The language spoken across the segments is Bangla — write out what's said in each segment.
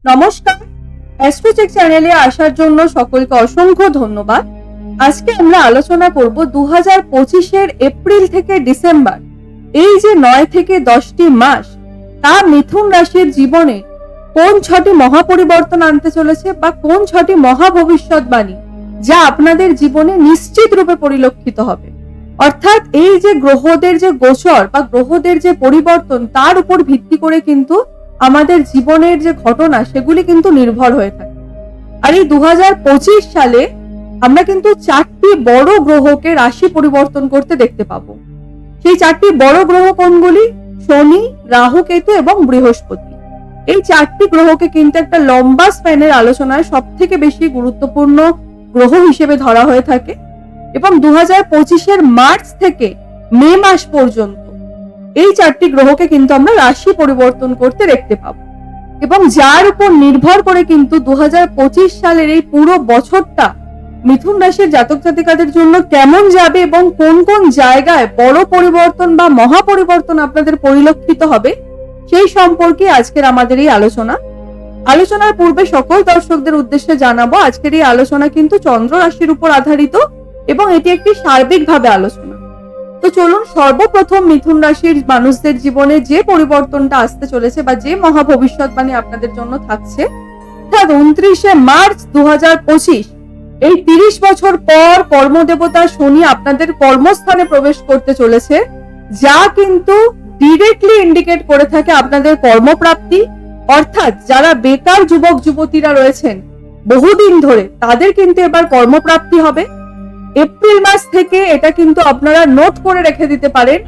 নমস্কার, অ্যাস্ট্রোচেক চ্যানেলে আসার জন্য সকলকে অসংখ্য ধন্যবাদ। আজকে আমরা আলোচনা করব 2025-এর এপ্রিল থেকে ডিসেম্বর, এই যে 9 থেকে 10টি মাস, তা মিথুন রাশির জীবনে কোন 6টি মহাপরিবর্তন আনতে চলেছে বা কোন 6টি মহা ভবিষ্যৎবাণী যা আপনাদের জীবনে নিশ্চিত রূপে পরিলক্ষিত হবে। অর্থাৎ এই যে গ্রহদের যে গোচর বা গ্রহদের যে পরিবর্তন, তার উপর ভিত্তি করে কিন্তু আমাদের জীবনের যে ঘটনা সেগুলি কিন্তু নির্ভর হয়ে থাকে। আর এই 2025 সালে আমরা কিন্তু 4টি বড় গ্রহকে রাশি পরিবর্তন করতে দেখতে পাবো। সেই 4টি বড় গ্রহ কোনগুলি? শনি, রাহু, কেতু এবং বৃহস্পতি। এই 4টি গ্রহকে কিন্তু একটা লম্বা স্প্যানের আলোচনায় সব থেকে বেশি গুরুত্বপূর্ণ গ্রহ হিসেবে ধরা হয়ে থাকে এবং 2025-এর মার্চ থেকে মে মাস পর্যন্ত এই 4টি গ্রহকে কিন্তু আমরা রাশি পরিবর্তন করতে দেখতে পাবো এবং যার উপর নির্ভর করে কিন্তু 2025 সালের এই পুরো বছরটা মিথুন রাশির জাতক জাতিকাদের জন্য কেমন যাবে এবং কোন কোন জায়গায় বড় পরিবর্তন বা মহা পরিবর্তন আপনাদের পরিলক্ষিত হবে, সেই সম্পর্কে আজকের আমাদের এই আলোচনার পূর্বে সকল দর্শকদের উদ্দেশ্যে জানাবো, আজকের এই আলোচনা কিন্তু চন্দ্র রাশির উপর আধারিত এবং এটি একটি সার্বিকভাবে আলোচনা। তো চলুন সর্বপ্রথম মিথুন রাশির মানুষদের জীবনে যে পরিবর্তনটা আসতে চলেছে বা যে মহা ভবিষ্যৎবাণী আপনাদের জন্য থাকছে, অর্থাৎ 29শে মার্চ 2025, এই 30 বছর পর কর্মদেবতা শনি আপনাদের কর্মস্থানে প্রবেশ করতে চলেছে, যা কিন্তু ডিরেক্টলি ইন্ডিকেট করে থাকে আপনাদের কর্মপ্রাপ্তি। অর্থাৎ যারা বেকার যুবক যুবতীরা রয়েছেন বহুদিন ধরে, তাদের কিন্তু এবার কর্মপ্রাপ্তি হবে। এপ্রিল মাস থেকে এটা কিন্তু আপনারা নোট করে রেখে দিতে পারেন,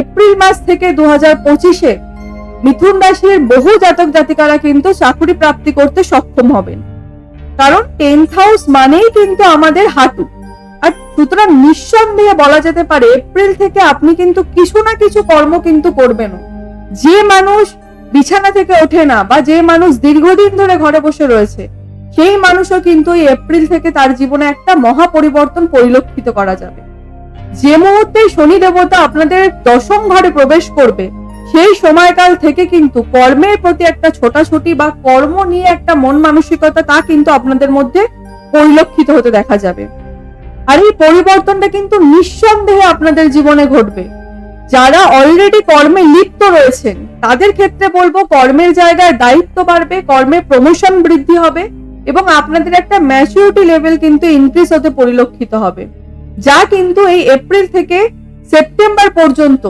এপ্রিল মাস থেকে 2025-এ মিথুন রাশির বহু জাতক জাতিকারা কিন্তু চাকরি প্রাপ্তি করতে সক্ষম হবেন। কারণ 10th হাউস মানেই কিন্তু আমাদের হাঁটু, আর সুতরাং নিঃসন্দেহে বলা যেতে পারে এপ্রিল থেকে আপনি কিন্তু কিছু না কিছু কর্ম কিন্তু করবেন। যে মানুষ বিছানা থেকে ওঠে না বা যে মানুষ দীর্ঘদিন ধরে ঘরে বসে রয়েছে, সেই মানুষও কিন্তু এই এপ্রিল থেকে তার জীবনে একটা মহা পরিবর্তন পরিলক্ষিত করা যাবে। যে মুহূর্তে শনি দেবতা আপনাদের 10ম ঘরে প্রবেশ করবে, সেই সময়কাল থেকে কিন্তু কর্মের প্রতি একটা ছোটাছুটি বা কর্ম নিয়ে একটা মন মানসিকতা, তা কিন্তু আপনাদের মধ্যে পরিলক্ষিত হতে দেখা যাবে। আর এই পরিবর্তনটা কিন্তু নিঃসন্দেহে আপনাদের জীবনে ঘটবে। যারা অলরেডি কর্মে লিপ্ত রয়েছেন তাদের ক্ষেত্রে বলবো, কর্মের জায়গায় দায়িত্ব বাড়বে, কর্মে প্রমোশন বৃদ্ধি হবে এবং আপনাদের একটা ম্যাচুরিটি লেভেল কিন্তু ইনক্রিজ হতে পরিলক্ষিত হবে, যা কিন্তু এই এপ্রিল থেকে সেপ্টেম্বর পর্যন্ত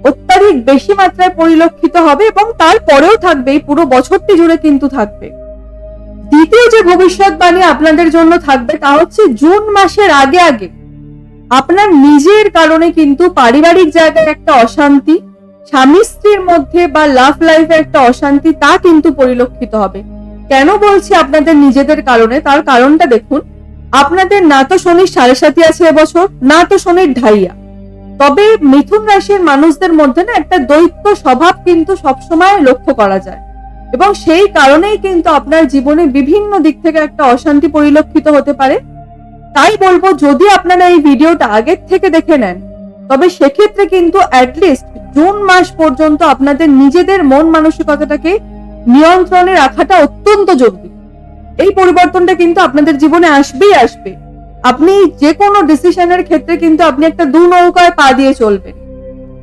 অত্যাধিক বেশি মাত্রায় পরিলক্ষিত হবে এবং তারপরেও থাকবে, এই পুরো বছরটি জুড়ে কিন্তু থাকবে। দ্বিতীয় যে ভবিষ্যৎবাণী আপনাদের জন্য থাকবে তা হচ্ছে জুন মাসের আগে আগে আপনার নিজের কারণে কিন্তু পারিবারিক জায়গায় একটা অশান্তি, স্বামী স্ত্রীর মধ্যে বা লাভ লাইফে একটা অশান্তি, তা কিন্তু পরিলক্ষিত হবে। কেন বলছি আপনাদের নিজেদের কারণে? তার কারণটা দেখুন, আপনাদের না তো শনির 7.5 আছে এবছর, না তো শনির ঢাইয়া। তবে মিথুন রাশির মানুষদের মধ্যে না একটা দৈত্য স্বভাব কিন্তু সবসময় লক্ষ্য করা যায় এবং সেই কারণেই কিন্তু আপনার জীবনে বিভিন্ন দিক থেকে একটা অশান্তি পরিলক্ষিত হতে পারে। তাই বলবো, যদি আপনারা এই ভিডিওটা আগের থেকে দেখে নেন, তবে সেক্ষেত্রে কিন্তু অ্যাটলিস্ট জুন মাস পর্যন্ত আপনাদের নিজেদের মন মানসিকতাটাকে নিয়ন্ত্রণে রাখাটা অত্যন্ত জরুরি। এই পরিবর্তনটা কিন্তু আপনাদের জীবনে আসবেই আসবে। আপনি যে কোনো ডিসিশনের ক্ষেত্রে কিন্তু আপনি একটা দু নৌকায় পা দিয়ে চলবেন,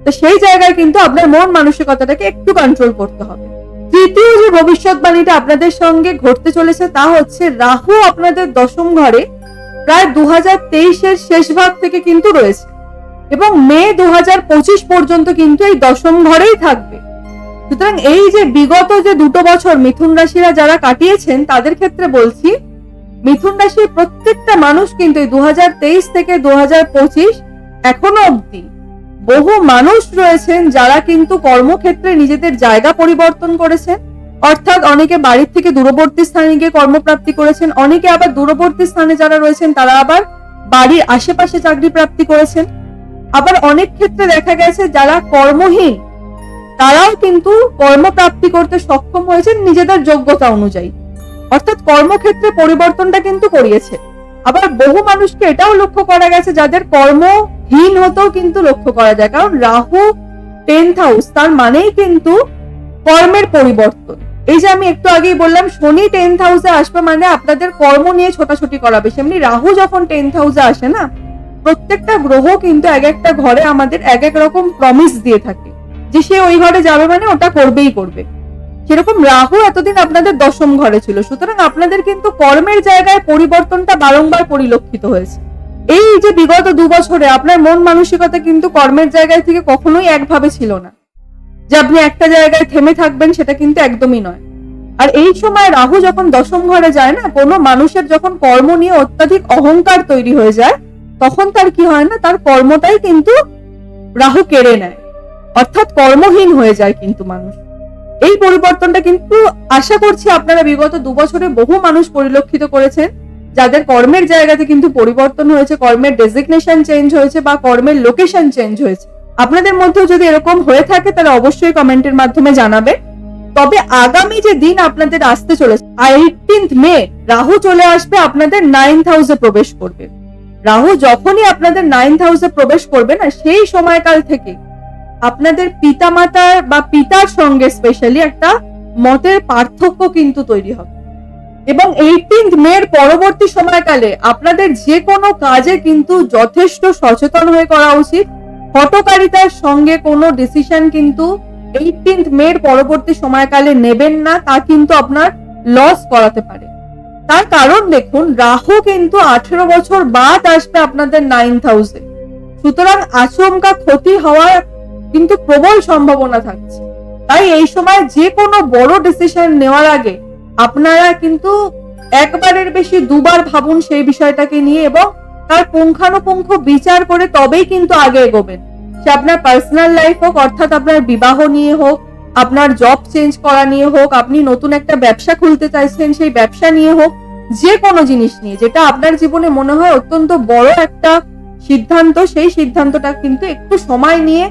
তো সেই জায়গায় কিন্তু আপনার মন মানসিকতাটাকে একটু কন্ট্রোল করতে হবে। তৃতীয় যে ভবিষ্যৎবাণীটা আপনাদের সঙ্গে ঘটতে চলেছে তা হচ্ছে, রাহু আপনাদের 10ম ঘরে প্রায় 2023-এর শেষ ভাগ থেকে কিন্তু রয়েছে এবং মে 2025 পর্যন্ত কিন্তু এই 10ম ঘরেই থাকবে। সুতরাং এই যে বিগত যে 2 বছর মিথুন রাশিরা যারা কাটিয়েছেন, তাদের ক্ষেত্রে বলছি, মিথুন রাশির প্রত্যেকটা মানুষ কিন্তু 2023 থেকে 2025 এখনো অবধি বহু মানুষ রয়েছেন যারা কিন্তু কর্মক্ষেত্রে নিজেদের জায়গা পরিবর্তন করেছেন। অর্থাৎ অনেকে বাড়ির থেকে দূরবর্তী স্থানে গিয়ে কর্মপ্রাপ্তি করেছেন, অনেকে আবার দূরবর্তী স্থানে যারা রয়েছেন তারা আবার বাড়ির আশেপাশে চাকরি প্রাপ্তি করেছেন। আবার অনেক ক্ষেত্রে দেখা গেছে যারা কর্মহীন, তারাও কিন্তু কর্মপ্রাপ্তি করতে সক্ষম হয়েছেন নিজেদের যোগ্যতা অনুযায়ী। অর্থাৎ কর্মক্ষেত্রে পরিবর্তনটা কিন্তু করিয়েছে। আবার বহু মানুষকে এটাও লক্ষ্য করা গেছে যাদের কর্মহীন হতেও কিন্তু লক্ষ্য করা যায়, কারণ রাহু 10th হাউস, তার মানেই কিন্তু কর্মের পরিবর্তন। এই যে আমি একটু আগেই বললাম শনি 10th হাউসে আসবে মানে আপনাদের কর্ম নিয়ে ছোটাছুটি করাবে, সেমনি রাহু যখন 10th হাউসে আসে না, প্রত্যেকটা গ্রহ কিন্তু এক একটা ঘরে আমাদের এক এক রকম প্রমিস দিয়ে থাকে যে সে ওই ঘরে যাবে মানে ওটা করবেই করবে। সেরকম রাহু এতদিন আপনাদের দশম ঘরে ছিল, সুতরাং আপনাদের কিন্তু কর্মের জায়গায় পরিবর্তনটা বারংবার পরিলক্ষিত হয়েছে। এই যে বিগত 2 বছরে আপনার মন মানসিকতা কিন্তু কর্মের জায়গায় থেকে কখনোই একভাবে ছিল না যে আপনি একটা জায়গায় থেমে থাকবেন, সেটা কিন্তু একদমই নয়। আর এই সময় রাহু যখন দশম ঘরে যায় না, কোনো মানুষের যখন কর্ম নিয়ে অত্যাধিক অহংকার তৈরি হয়ে যায়, তখন তার কি হয় না, তার কর্মটাই কিন্তু রাহু কেড়ে নেয়, অর্থাৎ কর্মহীন হয়ে যায় কিন্তু মানুষ। এই পরিবর্তনটা কিন্তু আশা করছি আপনারা বিগত 2 বছরে বহু মানুষ পরিলক্ষিত করেছেন, যাদের কর্মের জায়গাতে কিন্তু পরিবর্তন হয়েছে, কর্মের ডেজিগনেশন চেঞ্জ হয়েছে বা কর্মের লোকেশন চেঞ্জ হয়েছে। আপনাদের মধ্যেও যদি এরকম হয়ে থাকে তাহলে অবশ্যই কমেন্টের মাধ্যমে জানাবে। তবে আগামী যে দিন আপনাদের আসতে চলেছে 18th মে রাহু চলে আসবে আপনাদের 9th হাউসে প্রবেশ করবে। রাহু যখনই আপনাদের 9th হাউসে প্রবেশ করবে না, সেই সময়কাল থেকে আপনাদের পিতামাতার বা পিতার সঙ্গে স্পেশালি একটা মতের পার্থক্য কিন্তু তৈরি হবে। এবং 18th মের পরবর্তী সময়কালে আপনাদের যে কোনো কাজে কিন্তু যথেষ্ট সচেতন হয়ে করা উচিত। হঠকারিতার সঙ্গে কোনো ডিসিশন কিন্তু 18th মের পরবর্তী সময়কালে নেবেন না, তা কিন্তু আপনার লস করাতে পারে। তার কারণ দেখুন, রাহু কিন্তু 18 বছর বাদ আসবে আপনাদের 9th হাউসে, সুতরাং আচমকা ক্ষতি হওয়ার কিন্তু প্রবল সম্ভাবনা থাকছে। তাই এই সময় যে কোনো বড় ডিসিশন নেওয়ার আগে আপনারা কিন্তু একবারের বেশি দুবার ভাবুন সেই বিষয়টাকে নিয়ে, এবং তার পুঙ্খানুপুঙ্খ বিচার করে তবেই কিন্তু আগে এগোবেন। সে আপনার পার্সোনাল লাইফ হোক, অর্থাৎ আপনার বিবাহ নিয়ে হোক, আপনার জব চেঞ্জ করা নিয়ে হোক, আপনি নতুন একটা ব্যবসা খুলতে চাইছেন সেই ব্যবসা নিয়ে হোক, যে কোনো জিনিস নিয়ে যেটা আপনার জীবনে মনে হয় অত্যন্ত বড় একটা সিদ্ধান্ত, সেই সিদ্ধান্তটা কিন্তু একটু সময় নিয়ে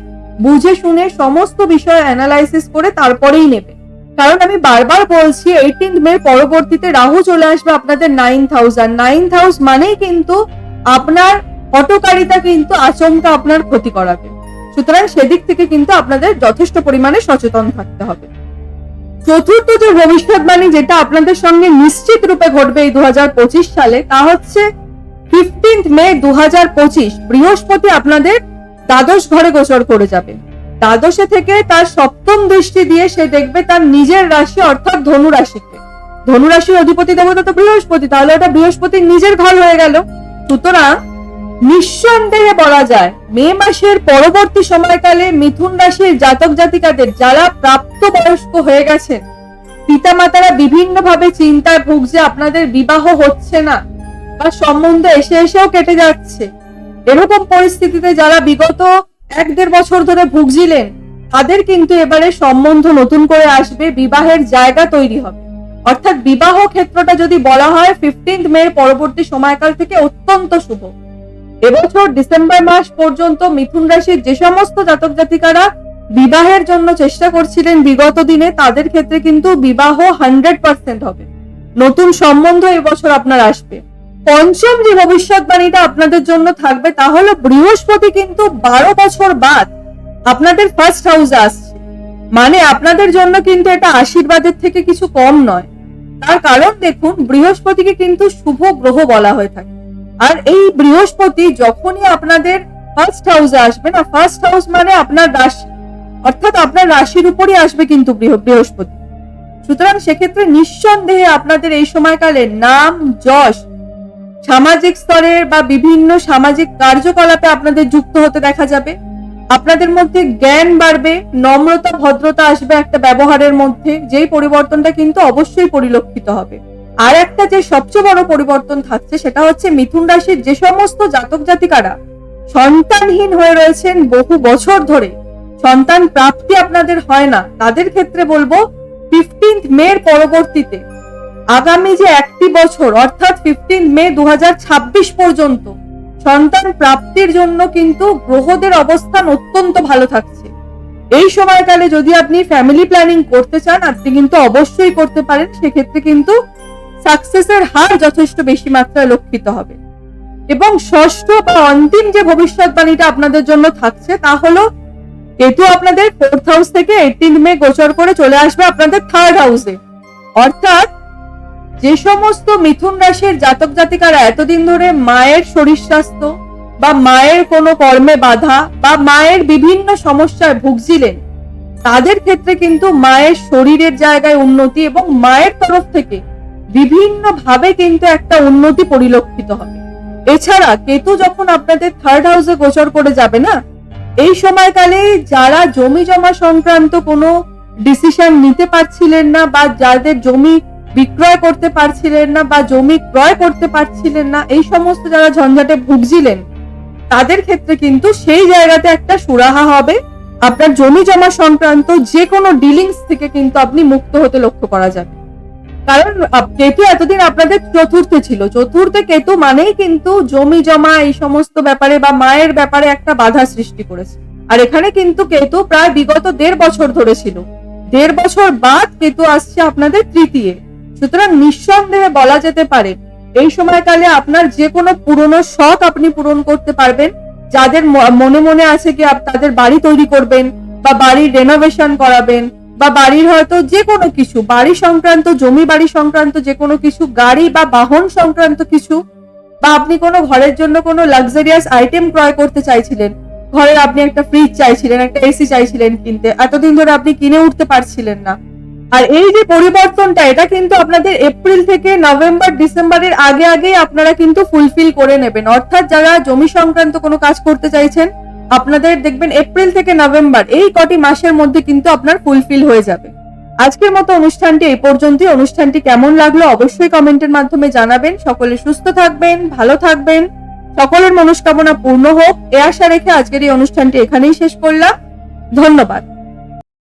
বুঝে শুনে সমস্ত বিষয় অ্যানালাইসিস করে তারপরেই নেবে। কারণ আমি বারবার বলছি 18th মে পরবর্তীতে রাহু চলে আসবে আপনাদের 9th হাউস, আর 9th হাউস মানেই কিন্তু আপনার হঠকারিতা কিন্তু আচমকা আপনার ক্ষতি করাবে। সুতরাং সেদিক থেকে কিন্তু আপনাদের যথেষ্ট পরিমাণে সচেতন থাকতে হবে। চতুর্থ যে ভবিষ্যৎবাণী যেটা আপনাদের সঙ্গে নিশ্চিত রূপে ঘটবে এই 2025 সালে, তা হচ্ছে 15th মে 2025 বৃহস্পতি আপনাদের দ্বাদশ ঘরে গোচর করে যাবে। দ্বাদশে থেকে তার সপ্তম দৃষ্টি দিয়ে সে দেখবে তার নিজের রাশি অর্থাৎ ধনু রাশিকে। ধনু রাশির অধিপতি দেবতা তো বৃহস্পতি, তাহলে ওটা বৃহস্পতির নিজের ঘর হয়ে গেল। সুতরাং নিঃসন্দেহে বলা যায় মে মাসের পরবর্তী সময়কালে মিথুন রাশির জাতক জাতিকাদের যারা প্রাপ্তবয়স্ক হয়ে গেছেন, পিতামাতারা বিভিন্ন ভাবে চিন্তায় ভুগছে, আপনাদের বিবাহ হচ্ছে না বা সম্বন্ধ এসে এসেও কেটে যাচ্ছে, এরকম পরিস্থিতিতে যারা বিগত 1-1.5 বছর ধরে ভুগছিলেন, তাদের কিন্তু এবারে সম্বন্ধ নতুন করে আসবে, বিবাহের জায়গা তৈরি হবে। অর্থাৎ বিবাহ ক্ষেত্রটা যদি বলা হয় 15th মে পরবর্তী সময়কাল থেকে অত্যন্ত শুভ। এবছর ডিসেম্বর মাস পর্যন্ত মিথুন রাশির যে সমস্ত জাতক জাতিকারা বিবাহের জন্য চেষ্টা করছিলেন বিগত দিনে, তাদের ক্ষেত্রে কিন্তু বিবাহ 100% হবে, নতুন সম্বন্ধ এবছর আপনার আসবে। পঞ্চম যে ভবিষ্যৎবাণীটা আপনাদের জন্য থাকবে তা হলো বৃহস্পতি কিন্তু 12 বছর বাদ আপনাদের ফার্স্ট হাউসে আসছে, মানে আপনাদের জন্য কিন্তু এটা আশীর্বাদের থেকে কিছু কম নয়। তার কারণ দেখুন, বৃহস্পতিকে কিন্তু শুভ গ্রহ বলা হয়ে থাকে, আর এই বৃহস্পতি যখনই আপনাদের ফার্স্ট হাউসে আসবে না, ফার্স্ট হাউস মানে আপনার রাশি, অর্থাৎ আপনার রাশির উপরই আসবে কিন্তু বৃহস্পতি। সুতরাং সেক্ষেত্রে নিঃসন্দেহে আপনাদের এই সময়কালে নাম যশ, সামাজিক স্তরের বা বিভিন্ন সামাজিক কার্যকলাপে আপনাদের যুক্ত হতে দেখা যাবে। আপনাদের মধ্যে জ্ঞান বাড়বে, নম্রতা ভদ্রতা আসবে একটা ব্যবহারের মধ্যে, যেই পরিবর্তনটা কিন্তু অবশ্যই পরিলক্ষিত হবে। আর একটা যে সবচেয়ে বড় পরিবর্তন থাকছে সেটা হচ্ছে মিথুন রাশির যে সমস্ত জাতক জাতিকারা সন্তানহীন হয়ে রয়েছেন বহু বছর ধরে, সন্তান প্রাপ্তি আপনাদের হয় না, তাদের ক্ষেত্রে বলবো 15th মের পরবর্তীতে আগামী যে 1টি বছর অর্থাৎ 15th মে 2026 পর্যন্ত সন্তান প্রাপ্তির জন্য কিন্তু গ্রহদের অবস্থান অত্যন্ত ভালো থাকছে। এই সময়কালে যদি আপনি ফ্যামিলি প্ল্যানিং করতে চান, আপনি কিন্তু অবশ্যই করতে পারেন, সেক্ষেত্রে কিন্তু সাকসেসের হার যথেষ্ট বেশি মাত্রায় লক্ষিত হবে। এবং ষষ্ঠ বা অন্তিম যে ভবিষ্যৎবাণীটা আপনাদের জন্য থাকছে তা হলো কেতু আপনাদের 4th হাউস থেকে 18th মে গোচর করে চলে আসবে আপনাদের 3rd হাউসে। অর্থাৎ যে সমস্ত মিথুন রাশির জাতক জাতিকারা এতদিন ধরে মায়ের শরীর স্বাস্থ্য বা মায়ের কোনো কর্মে বাধা বা মায়ের বিভিন্ন সমস্যায় ভুগছিলেন, তাদের ক্ষেত্রে কিন্তু মায়ের শরীরের জায়গায় উন্নতি এবং মায়ের তরফ থেকে বিভিন্ন ভাবে কিন্তু একটা উন্নতি পরিলক্ষিত হবে। এছাড়া কেতু যখন আপনাদের থার্ড হাউসে গোচর করে যাবে না, এই সময়কালে যারা জমি জমা সংক্রান্ত কোনো ডিসিশন নিতে পারছিলেন না বা যাদের জমি বিক্রয় করতে পারছিলেন না বা জমি ক্রয় করতে পারছিলেন না, এই সমস্ত যারা ঝঞ্ঝাটে ভুগছিলেন, তাদের ক্ষেত্রে কিন্তু সেই জায়গাতে একটা সুরাহা হবে। আপনার জমি জমা সংক্রান্ত যে কোনো ডিলিংস থেকে কিন্তু আপনি মুক্ত হতে লক্ষ্য করা যাবে। কারণ কেতু এতদিন আপনাদের চতুর্থে ছিল, চতুর্থে কেতু মানেই কিন্তু জমি জমা এই সমস্ত ব্যাপারে বা মায়ের ব্যাপারে একটা বাধা সৃষ্টি করেছে। আর এখানে কিন্তু কেতু প্রায় বিগত 1.5 বছর ধরে ছিল, 1.5 বছর বাদ কেতু আসছে আপনাদের তৃতীয়। সুতরাং নিঃসন্দেহে বলা যেতে পারে এই সময়কালে আপনার যে কোনো পুরনো শখ আপনি পূরণ করতে পারবেন। যাদের মনে মনে আছে কি তাদের বাড়ি তৈরি করবেন বা বাড়ির রেনোভেশন করাবেন বা বাড়ির হয়তো যে কোনো কিছু বাড়ি সংক্রান্ত, জমি বাড়ি সংক্রান্ত যে কোনো কিছু, গাড়ি বা বাহন সংক্রান্ত কিছু, বা আপনি কোনো ঘরের জন্য কোনো লাক্সারিয়াস আইটেম ক্রয় করতে চাইছিলেন, ঘরে আপনি একটা ফ্রিজ চাইছিলেন, একটা এসি চাইছিলেন কিনতে, এতদিন ধরে আপনি কিনে উঠতে পারছিলেন না। আর এই যে পরিবর্তনটা, এটা কিন্তু আপনাদের এপ্রিল থেকে নভেম্বর ডিসেম্বরের আগে আগেই আপনারা কিন্তু ফুলফিল করে নেবেন। অর্থাৎ যারা জমি সংক্রান্ত কোনো কাজ করতে চাইছেন, আপনাদের দেখবেন এপ্রিল থেকে নভেম্বর এই কটি মাসের মধ্যে কিন্তু আপনার ফুলফিল হয়ে যাবে। আজকের মতো অনুষ্ঠানটি এই পর্যন্তই। অনুষ্ঠানটি কেমন লাগলো অবশ্যই কমেন্টের মাধ্যমে জানাবেন। সকলে সুস্থ থাকবেন, ভালো থাকবেন, সকলের মনস্কামনা পূর্ণ হোক, এ আশা রেখে আজকের এই অনুষ্ঠানটি এখানেই শেষ করলাম। ধন্যবাদ।